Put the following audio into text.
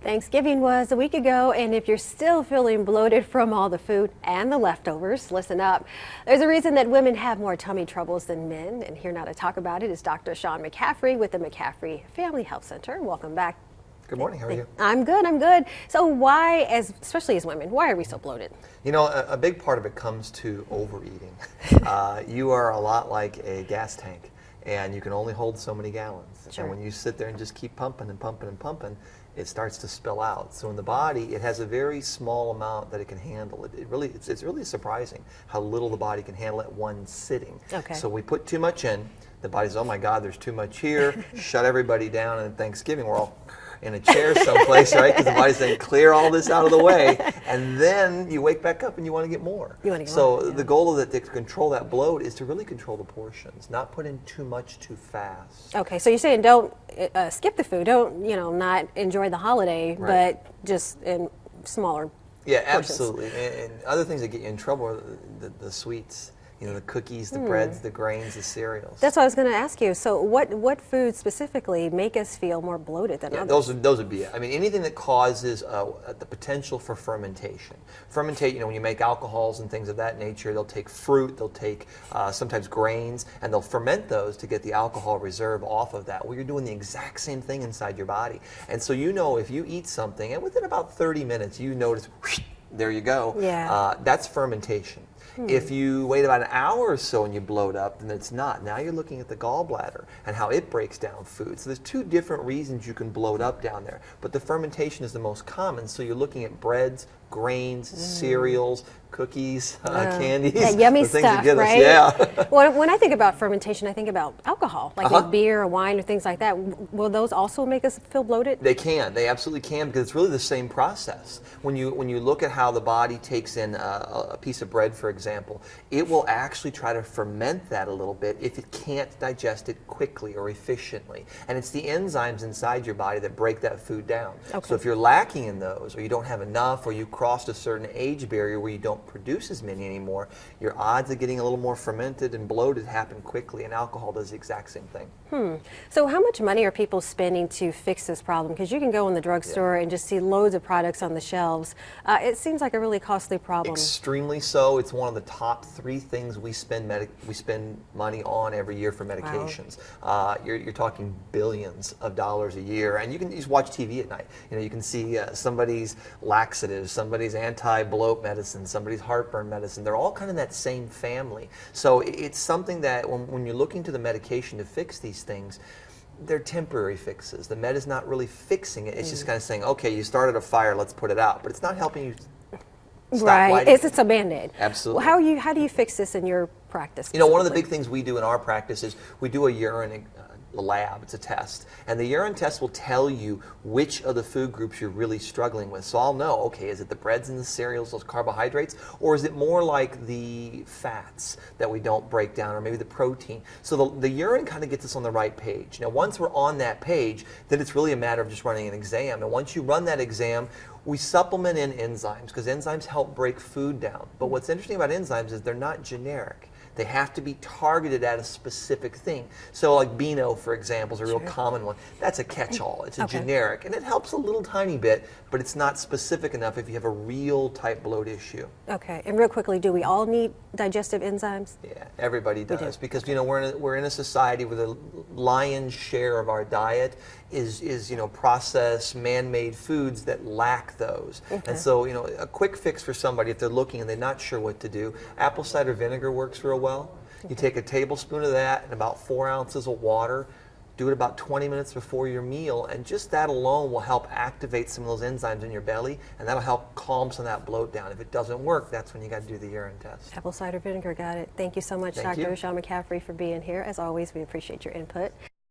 Thanksgiving was a week ago, and if you're still feeling bloated from all the food and the leftovers, listen up. There's a reason that women have more tummy troubles than men, and here now to talk about it is Dr. Sean McCaffrey with the McCaffrey Family Health Center. Welcome back. Good morning, how are you? I'm good. So why, especially as women, why are we so bloated? You know, a big part of it comes to overeating. You are a lot like a gas tank, and you can only hold so many gallons. Sure. And when you sit there and just keep pumping and pumping and pumping, it starts to spill out. So in the body, it has a very small amount that it can handle. It's really surprising how little the body can handle at one sitting. Okay. So we put too much in, the body's, oh my God, there's too much here, shut everybody down, and at Thanksgiving we're all in a chair someplace, right? Because the body's saying, clear all this out of the way, and then you wake back up and you want to get more. The goal of it to control that bloat is to really control the portions, not put in too much too fast. Okay, so you're saying don't skip the food, don't not enjoy the holiday, right, but just in smaller portions. Absolutely. And other things that get you in trouble are the sweets. You know, the cookies, the breads, the grains, the cereals. That's what I was going to ask you. So what foods specifically make us feel more bloated than others? Those would be it. I mean, anything that causes the potential for fermentation. Fermentate, when you make alcohols and things of that nature, they'll take fruit, they'll take sometimes grains, and they'll ferment those to get the alcohol reserve off of that. Well, you're doing the exact same thing inside your body. And so if you eat something, and within about 30 minutes, you notice, whoosh, there you go. Yeah. That's fermentation. If you wait about an hour or so and you bloat up, then it's not. Now you're looking at the gallbladder and how it breaks down food. So there's two different reasons you can bloat up down there. But the fermentation is the most common. So you're looking at breads, grains, cereals, cookies, candies. That yummy the things stuff, that get right? us. Yeah. When I think about fermentation, I think about alcohol, like a beer or wine or things like that. Will those also make us feel bloated? They can. They absolutely can, because it's really the same process. When you look at how the body takes in a piece of bread, for example, it will actually try to ferment that a little bit if it can't digest it quickly or efficiently. And it's the enzymes inside your body that break that food down. Okay. So if you're lacking in those, or you don't have enough, or you crossed a certain age barrier where you don't produce as many anymore, your odds of getting a little more fermented and bloated happen quickly, and alcohol does the exact same thing. So how much money are people spending to fix this problem? Because you can go in the drugstore and just see loads of products on the shelves. It seems like a really costly problem. Extremely so. It's one of the top 3 things we spend money on every year for medications. Wow. You're talking billions of dollars a year, and you can just watch TV at night. You can see somebody's laxatives, somebody's anti-bloat medicine, somebody's heartburn medicine. They're all kind of that same family. So it's something that when you're looking to the medication to fix these things, they're temporary fixes. The med is not really fixing it. It's just kind of saying, okay, you started a fire, let's put it out. But it's not helping you stop lighting. It's a Band-Aid. Absolutely. Well, how do you fix this in your practice? One of the big things we do in our practice is we do a urine lab. It's a test, and the urine test will tell you which of the food groups you're really struggling with. So I'll know, okay, is it the breads and the cereals, those carbohydrates, or is it more like the fats that we don't break down, or maybe the protein? So the urine kind of gets us on the right page. Now once we're on that page, then it's really a matter of just running an exam, and once you run that exam, we supplement in enzymes, because enzymes help break food down. But what's interesting about enzymes is they're not generic. They have to be targeted at a specific thing. So like Beano, for example, is a real common one. That's a catch-all. It's a generic, and it helps a little tiny bit, but it's not specific enough if you have a real type bloat issue. Okay, and real quickly, do we all need digestive enzymes? Yeah, everybody does, because we're in a society where the lion's share of our diet is processed, man-made foods that lack those. And so a quick fix for somebody, if they're looking and they're not sure what to do, apple cider vinegar works real well. You take a tablespoon of that and about 4 ounces of water. Do it about 20 minutes before your meal, and just that alone will help activate some of those enzymes in your belly, and that'll help calm some of that bloat down. If it doesn't work, that's when you got to do the urine test. Apple cider vinegar, got it. Thank you so much, Dr. Sean McCaffrey, for being here. As always, we appreciate your input.